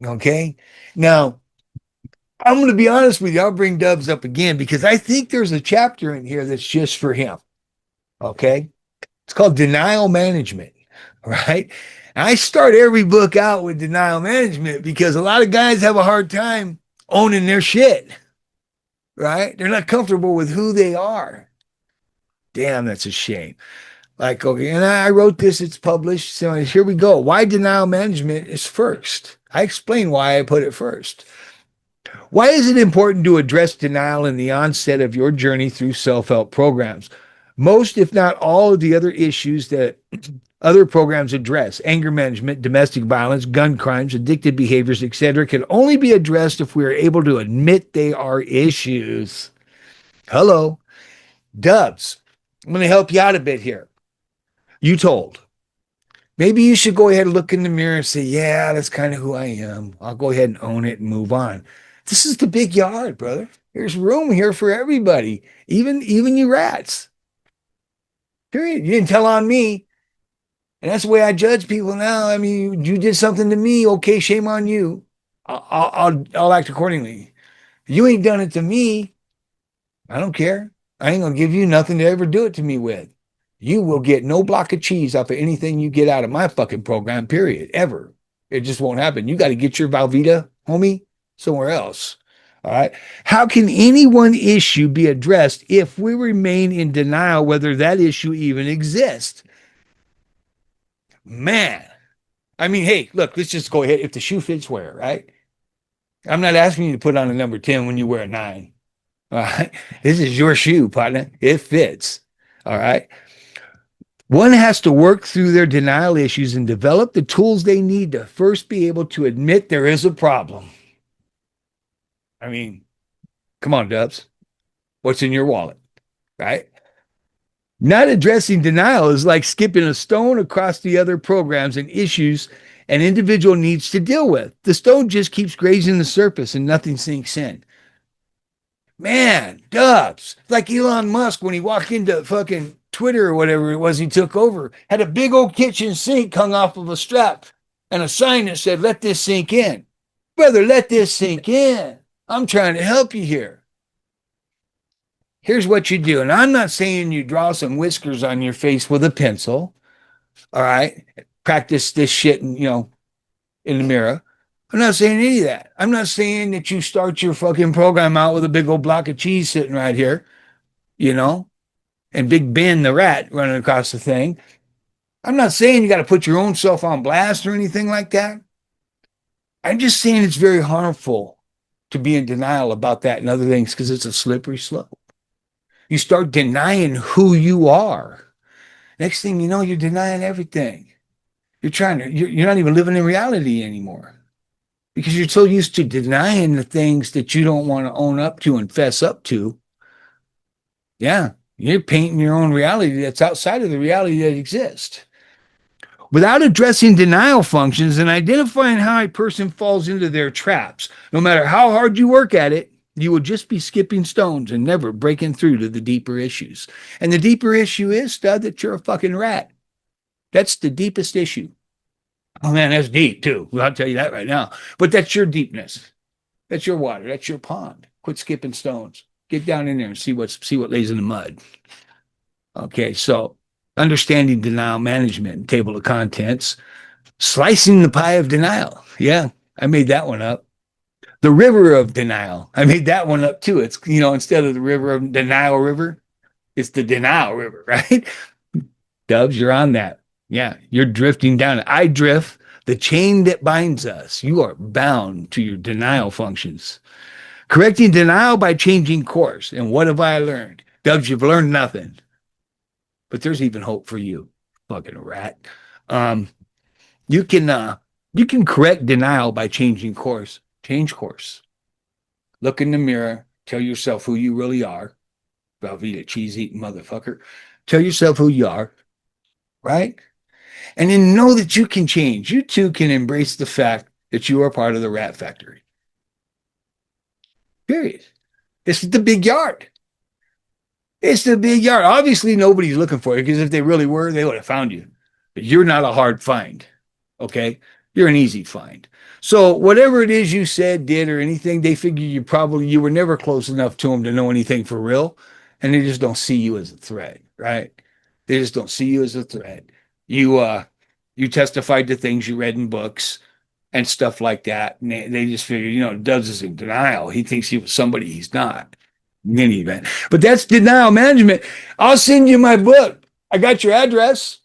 Okay. Now, I'm going to be honest with you. I'll bring Dubs up again because I think there's a chapter in here that's just for him. Okay. It's called denial management. Right. And I start every book out with denial management because a lot of guys have a hard time owning their shit. Right. They're not comfortable with who they are. Damn, that's a shame. Like, okay, and I wrote this, it's published. So here we go. Why denial management is first. I explain why I put it first. Why is it important to address denial in the onset of your journey through self help programs? Most, if not all, of the other issues that other programs address, anger management, domestic violence, gun crimes, addictive behaviors, etc., can only be addressed if we are able to admit they are issues. Hello, Dubs. I'm going to help you out a bit here. You told. Maybe you should go ahead and look in the mirror and say, yeah, that's kind of who I am. I'll go ahead and own it and move on. This is the big yard, brother. There's room here for everybody, even you rats. Period. You didn't tell on me. And that's the way I judge people now. I mean, you did something to me. Okay, shame on you. I'll act accordingly. You ain't done it to me. I don't care. I ain't gonna give you nothing to ever do it to me with. You will get no block of cheese off of anything you get out of my fucking program, period, ever. It just won't happen. You got to get your Valvita, homie, somewhere else. All right. How can any one issue be addressed if we remain in denial whether that issue even exists? Man, I mean, hey, look, let's just go ahead. If the shoe fits, wear it, right? I'm not asking you to put on a number 10 when you wear a 9. All right. This is your shoe, partner. It fits. All right. One has to work through their denial issues and develop the tools they need to first be able to admit there is a problem. I mean, come on, Dubs. What's in your wallet? Right? Not addressing denial is like skipping a stone across the other programs and issues an individual needs to deal with. The stone just keeps grazing the surface and nothing sinks in. Man, Dubs, like Elon Musk when he walked into fucking Twitter or whatever it was he took over, had a big old kitchen sink hung off of a strap and a sign that said, let this sink in. Brother, let this sink in. I'm trying to help you here. Here's what you do. And I'm not saying you draw some whiskers on your face with a pencil. All right. Practice this shit in, in the mirror. I'm not saying any of that. I'm not saying that you start your fucking program out with a big old block of cheese sitting right here, you know, and Big Ben the rat running across the thing. I'm not saying you got to put your own self on blast or anything like that. I'm just saying it's very harmful to be in denial about that and other things because it's a slippery slope. You start denying who you are. Next thing you know, you're denying everything. You're not even living in reality anymore because you're so used to denying the things that you don't want to own up to and fess up to. Yeah, you're painting your own reality that's outside of the reality that exists. Without addressing denial functions and identifying how a person falls into their traps, no matter how hard you work at it, you will just be skipping stones and never breaking through to the deeper issues. And the deeper issue is, stud, that you're a fucking rat. That's the deepest issue. Oh man, that's deep too. Well, I'll tell you that right now. But that's your deepness. That's your water. That's your pond. Quit skipping stones. Get down in there and see what lays in the mud. Okay, so understanding denial management, table of contents, slicing the pie of denial. Yeah, I made that one up. The river of denial. I made that one up too. It's, instead of the river of denial river, it's the denial river, right? Dubs, you're on that. Yeah, you're drifting down. I drift the chain that binds us. You are bound to your denial functions. Correcting denial by changing course. And what have I learned? Dubs, you've learned nothing. But there's even hope for you, fucking rat. Um, you can correct denial by changing course. Change course. Look in the mirror. Tell yourself who you really are. Velveeta cheese eating motherfucker. Tell yourself who you are, right? And then know that you can change. You too can embrace the fact that you are part of the rat factory. Period. This is the big yard. It's the big yard. Obviously, nobody's looking for you because if they really were, they would have found you. But you're not a hard find. Okay. You're an easy find. So whatever it is you said, did, or anything, they figure you were never close enough to them to know anything for real, and they just don't see you as a threat, right? They just don't see you as a threat. You testified to things you read in books and stuff like that, and they just figure, Dubs is in denial. He thinks he was somebody he's not. In any event, but that's denial management. I'll send you my book. I got your address.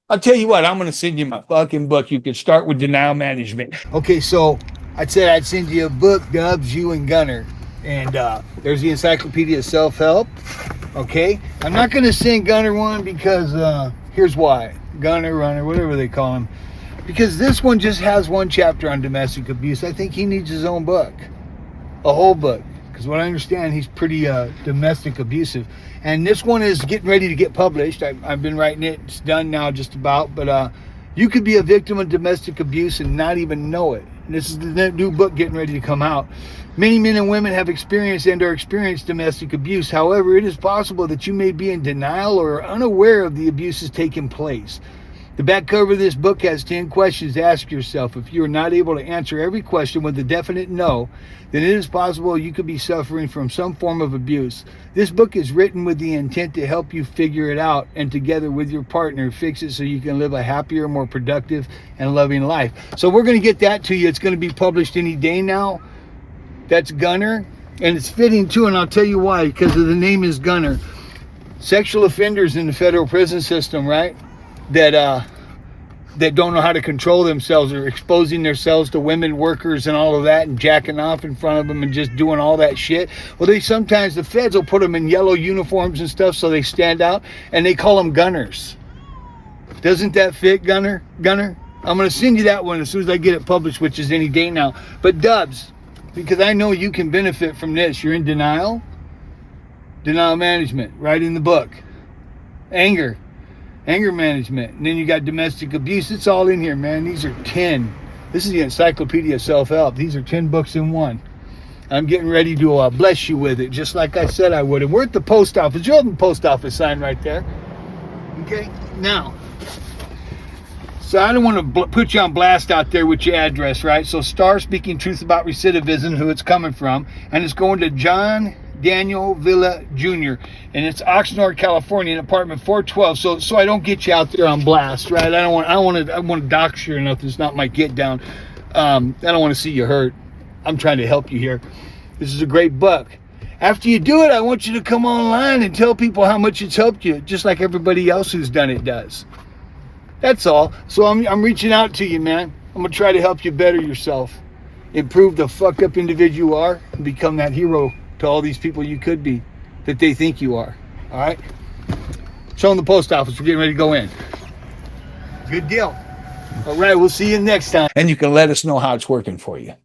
I'll tell you what, I'm going to send you my fucking book. You can start with denial management. Okay, so I said I'd send you a book, Dubs, you and Gunner. And there's the Encyclopedia of Self-Help. Okay? I'm not going to send Gunner one because here's why. Gunner, Runner, whatever they call him. Because this one just has one chapter on domestic abuse. I think he needs his own book. A whole book. Because what I understand, he's pretty domestic abusive. And this one is getting ready to get published. I've been writing it. It's done now just about. But you could be a victim of domestic abuse and not even know it. And this is the new book getting ready to come out. Many men and women have experienced and are experienced domestic abuse. However, it is possible that you may be in denial or unaware of the abuses taking place. The back cover of this book has 10 questions to ask yourself. If you are not able to answer every question with a definite no, then it is possible you could be suffering from some form of abuse. This book is written with the intent to help you figure it out and together with your partner fix it so you can live a happier, more productive, and loving life. So we're going to get that to you. It's going to be published any day now. That's Gunner. And it's fitting too, and I'll tell you why. Because of the name is Gunner. Sexual offenders in the federal prison system, right? That don't know how to control themselves or exposing themselves to women workers and all of that and jacking off in front of them and just doing all that shit. Well, sometimes the feds will put them in yellow uniforms and stuff so they stand out, and they call them gunners. Doesn't that fit, Gunner? I'm going to send you that one as soon as I get it published, which is any day now. But Dubs, because I know you can benefit from this. You're in denial management, right in the book. Anger management, and then you got domestic abuse. It's all in here, man. These are 10. This is the Encyclopedia of Self-Help. These are 10 books in one. I'm getting ready to bless you with it, just like I said I would. And we're at the post office. You're holding the post office sign right there. Okay? Now, so I don't want to put you on blast out there with your address, right? So Star Speaking Truth About Recidivism, who it's coming from, and it's going to John Daniel Villa Jr. and it's Oxnard, California, in apartment 412. So I don't get you out there on blast, right? I want to dox you or nothing. It's not my get down. I don't want to see you hurt. I'm trying to help you here. This is a great book. After you do it, I want you to come online and tell people how much it's helped you, just like everybody else who's done it does. That's all. So I'm reaching out to you, man. I'm gonna try to help you better yourself, improve the fucked up individual you are, and become that hero to all these people you could be that they think you are. All right? Show them the post office. We're getting ready to go in. Good deal. All right, we'll see you next time. And you can let us know how it's working for you.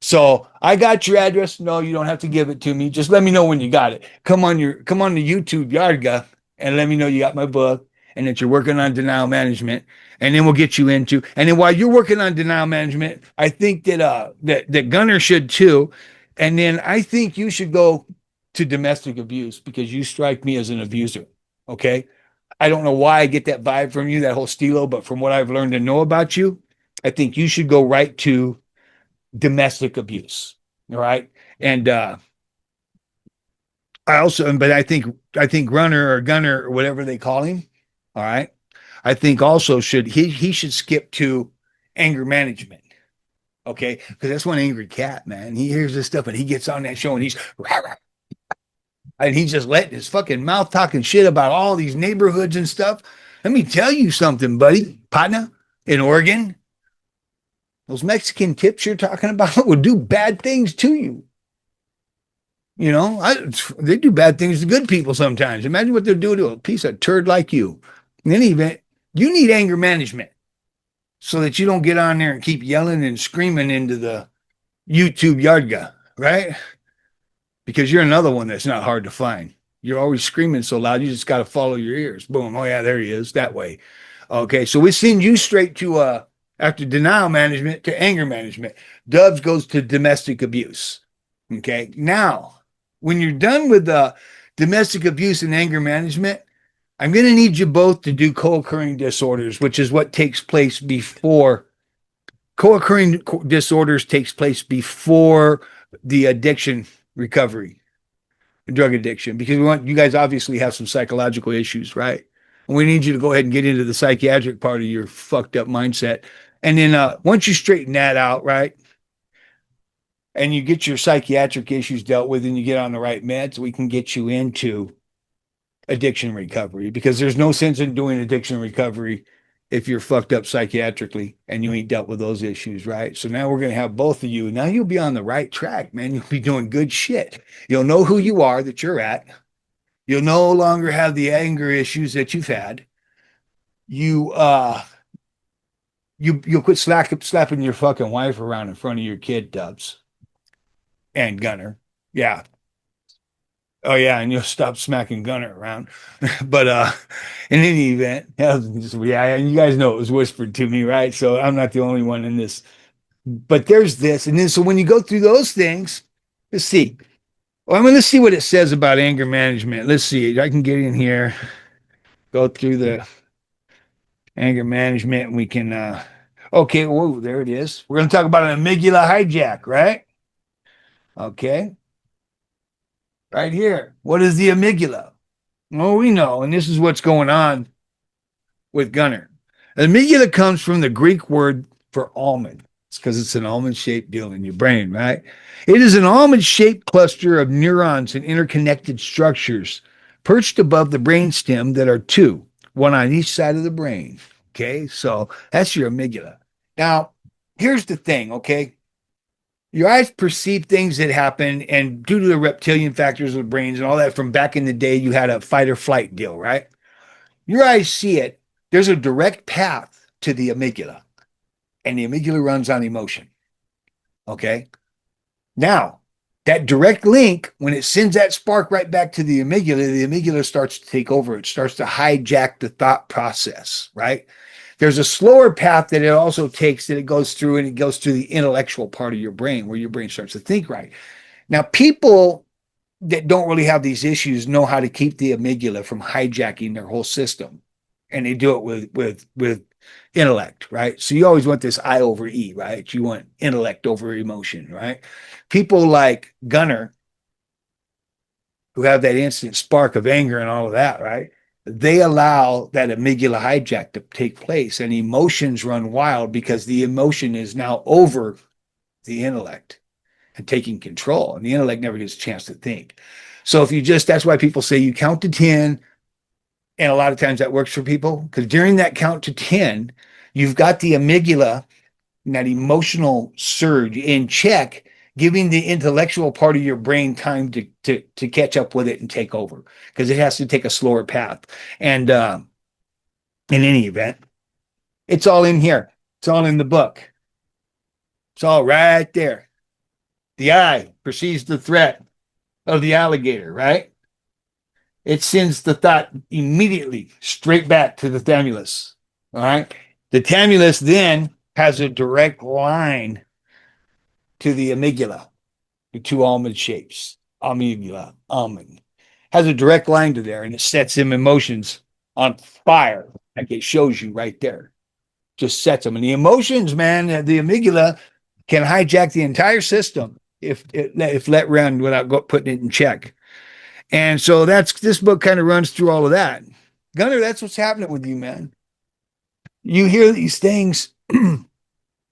So I got your address. No, you don't have to give it to me. Just let me know when you got it. Come on the YouTube Yardga and let me know you got my book and that you're working on denial management. And then we'll get you into. And then while you're working on denial management, I think that Gunner should too. And then I think you should go to domestic abuse because you strike me as an abuser. Okay. I don't know why I get that vibe from you, that whole stilo, but from what I've learned to know about you, I think you should go right to domestic abuse. All right. And I think Runner or Gunner or whatever they call him. All right. I think also he should skip to anger management. Okay, because that's one angry cat, man. He hears this stuff and he gets on that show and he's just letting his fucking mouth talking shit about all these neighborhoods and stuff. Let me tell you something, buddy, partner. In Oregon, those Mexican tips you're talking about will do bad things to you. You know, they do bad things to good people sometimes. Imagine what they'll do to a piece of turd like you. In any event, you need anger management, so that you don't get on there and keep yelling and screaming into the YouTube Yardga, right? Because you're another one that's not hard to find. You're always screaming so loud, you just got to follow your ears. Boom. Oh, yeah, there he is, that way. Okay, so we send you straight to, after denial management, to anger management. Dubs goes to domestic abuse. Okay, now, when you're done with domestic abuse and anger management, I'm going to need you both to do co-occurring disorders, which is what takes place before co-occurring disorders takes place before the addiction recovery, drug addiction, because we want you guys obviously have some psychological issues, right? And we need you to go ahead and get into the psychiatric part of your fucked up mindset. And then once you straighten that out, right, and you get your psychiatric issues dealt with and you get on the right meds, we can get you into addiction recovery because there's no sense in doing addiction recovery if you're fucked up psychiatrically and you ain't dealt with those issues, right? So now we're going to have both of you. Now you'll be on the right track, man. You'll be doing good shit. You'll know who you are that you're at. You'll no longer have the anger issues that you've had. You'll quit slapping your fucking wife around in front of your kid, Dubs and Gunner. Yeah. Oh yeah, and you'll stop smacking Gunner around. But in any event, yeah, and you guys know it was whispered to me, right? So I'm not the only one in this. But there's this, and then so when you go through those things, let's see. Well, I'm going to see what it says about anger management. Let's see. I can get in here, go through the anger management, and we can. Okay, whoa, there it is. We're going to talk about an amygdala hijack, right? Okay, right here. What is the amygdala? Well, we know, and this is what's going on with Gunner. Amygdala comes from the Greek word for almond. It's because it's an almond shaped deal in your brain, right? It is an almond shaped cluster of neurons and interconnected structures perched above the brainstem that are two, one on each side of the brain. Okay, so that's your amygdala. Now, here's the thing, okay? Your eyes perceive things that happen, and due to the reptilian factors of the brains and all that from back in the day, you had a fight or flight deal, right? Your eyes see it. There's a direct path to the amygdala, and the amygdala runs on emotion. Okay. Now, that direct link, when it sends that spark right back to the amygdala starts to take over. It starts to hijack the thought process, right? There's a slower path that it also takes that it goes through, and it goes through the intellectual part of your brain where your brain starts to think right. Now, people that don't really have these issues know how to keep the amygdala from hijacking their whole system, and they do it with intellect, right? So you always want this I over E, right? You want intellect over emotion, right? People like Gunner, who have that instant spark of anger and all of that, right? They allow that amygdala hijack to take place, and emotions run wild because the emotion is now over the intellect and taking control, and the intellect never gets a chance to think. So if you just, that's why people say you count to 10, and a lot of times that works for people because during that count to 10, you've got the amygdala and that emotional surge in check, giving the intellectual part of your brain time to catch up with it and take over because it has to take a slower path. And in any event, it's all in here. It's all in the book. It's all right there. The eye perceives the threat of the alligator, right? It sends the thought immediately straight back to the thymulus. All right. The thymulus then has a direct line to the amygdala, the two almond shapes, amygdala, almond, has a direct line to there, and it sets them emotions on fire, like it shows you right there. Just sets them. And the emotions, man, the amygdala can hijack the entire system if let run without putting it in check. And so that's this book kind of runs through all of that. Gunner, that's what's happening with you, man. You hear these things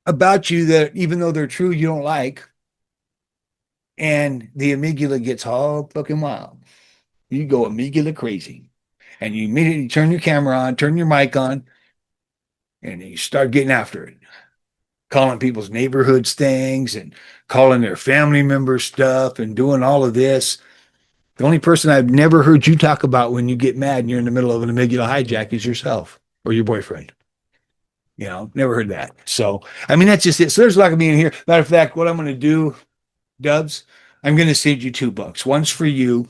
about you that even though they're true, you don't like, and the amygdala gets all fucking wild. You go amygdala crazy, and you immediately turn your camera on, turn your mic on, and you start getting after it, calling people's neighborhoods things and calling their family members stuff and doing all of this. The only person I've never heard you talk about when you get mad and you're in the middle of an amygdala hijack is yourself or your boyfriend. You know, never heard that. So, I mean, that's just it. So there's a lot of me in here. Matter of fact, what I'm going to do, Dubs, I'm going to send you two books. One's for you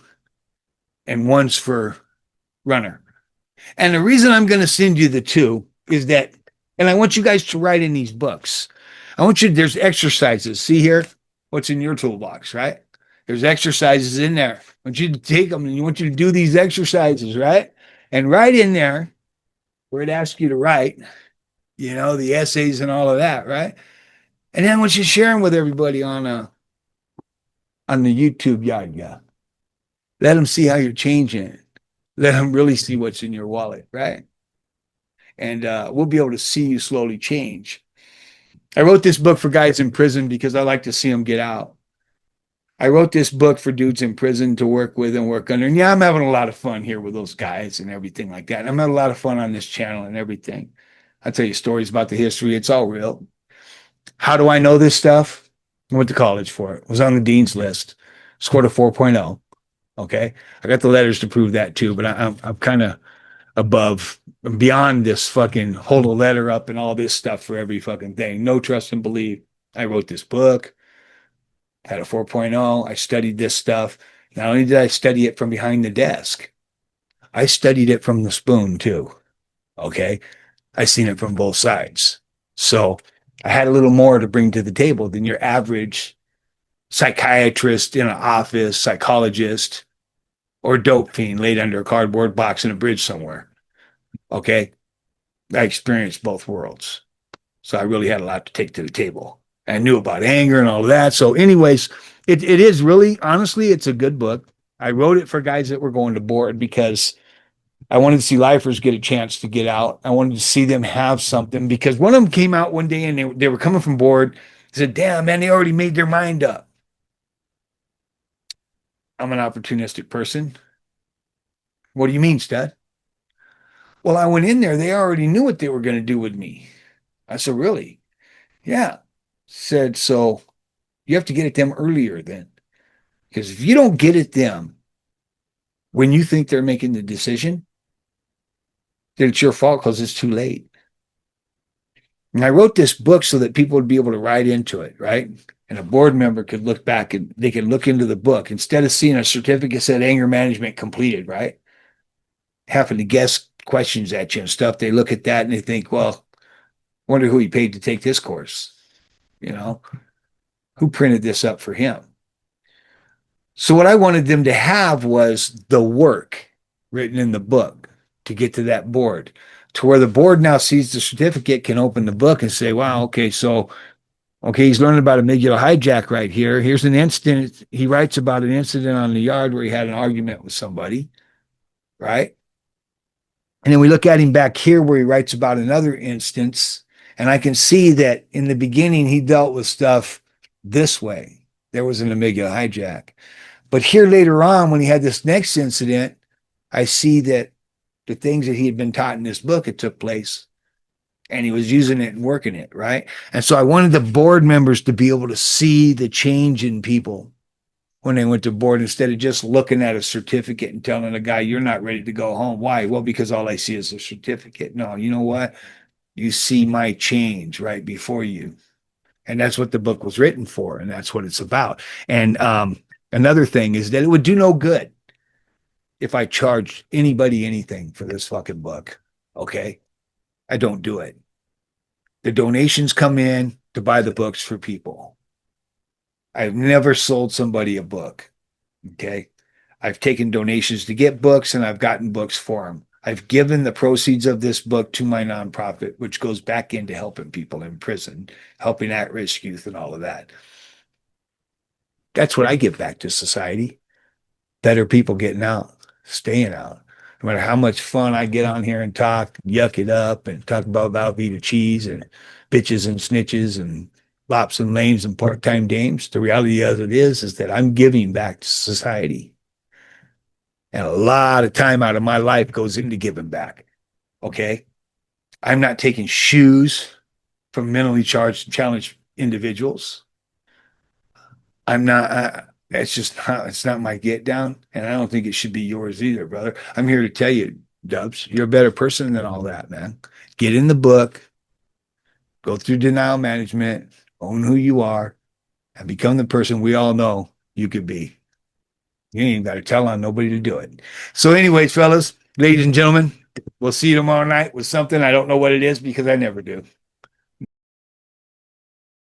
and one's for Runner. And the reason I'm going to send you the two is that, and I want you guys to write in these books. I want you, there's exercises. See here, what's in your toolbox, right? There's exercises in there. I want you to take them and you want you to do these exercises, right? And write in there where it asks you to write, you know, the essays and all of that, right? And then once you share them with everybody on the YouTube yard, yeah, let them see how you're changing it. Let them really see what's in your wallet, right? And we'll be able to see you slowly change. I wrote this book for guys in prison because I like to see them get out. I wrote this book for dudes in prison to work with and work under. And yeah, I'm having a lot of fun here with those guys and everything like that. And I'm having a lot of fun on this channel and everything. I'll tell you stories about the history. It's all real. How do I know this stuff? I went to college for it. Was on the dean's list. Scored a 4.0. Okay. I got the letters to prove that too, but I'm kind of above, beyond this fucking hold a letter up and all this stuff for every fucking thing. No trust and believe. I wrote this book, had a 4.0. I studied this stuff. Not only did I study it from behind the desk, I studied it from the spoon too. Okay. I seen it from both sides. So I had a little more to bring to the table than your average psychiatrist in an office, psychologist, or dope fiend laid under a cardboard box in a bridge somewhere. Okay. I experienced both worlds. So I really had a lot to take to the table. I knew about anger and all of that. So, anyways, it is really, honestly, it's a good book. I wrote it for guys that were going to board because I wanted to see lifers get a chance to get out. I wanted to see them have something because one of them came out one day and they were coming from board. They said, damn, man, they already made their mind up. I'm an opportunistic person. What do you mean, stud? Well, I went in there. They already knew what they were going to do with me. I said, really? Yeah. Said, so you have to get at them earlier then. Because if you don't get at them when you think they're making the decision, then it's your fault because it's too late. And I wrote this book so that people would be able to write into it, right? And a board member could look back and they could look into the book instead of seeing a certificate said anger management completed, right? Having to guess questions at you and stuff. They look at that and they think, well, wonder who he paid to take this course. You know, who printed this up for him? So what I wanted them to have was the work written in the book to get to that board, to where the board now sees the certificate, can open the book and say, wow, okay, so, okay, he's learning about amygdala hijack right here. Here's an incident. He writes about an incident on the yard where he had an argument with somebody, right? And then we look at him back here where he writes about another instance. And I can see that in the beginning, he dealt with stuff this way. There was an amygdala hijack. But here later on, when he had this next incident, I see that the things that he had been taught in this book, it took place and he was using it and working it, right? And so I wanted the board members to be able to see the change in people when they went to board instead of just looking at a certificate and telling a guy, you're not ready to go home. Why? Well, because all I see is a certificate. No, you know what? You see my change right before you. And that's what the book was written for. And that's what it's about. And another thing is that it would do no good if I charged anybody anything for this fucking book. Okay. I don't do it. The donations come in to buy the books for people. I've never sold somebody a book. Okay. I've taken donations to get books and I've gotten books for them. I've given the proceeds of this book to my nonprofit, which goes back into helping people in prison, helping at-risk youth and all of that. That's what I give back to society. Better people getting out, staying out. No matter how much fun I get on here and talk, yuck it up, and talk about Velveeta cheese and bitches and snitches and lops and lanes and part-time dames, the reality of it is that I'm giving back to society. And a lot of time out of my life goes into giving back. Okay. I'm not taking shoes from mentally charged, challenged individuals. I'm not, it's just not, it's not my get down. And I don't think it should be yours either, brother. I'm here to tell you, Dubs, you're a better person than all that, man. Get in the book, go through denial management, own who you are, and become the person we all know you could be. You ain't got to tell on nobody to do it. So, anyways, fellas, ladies and gentlemen, we'll see you tomorrow night with something. I don't know what it is because I never do.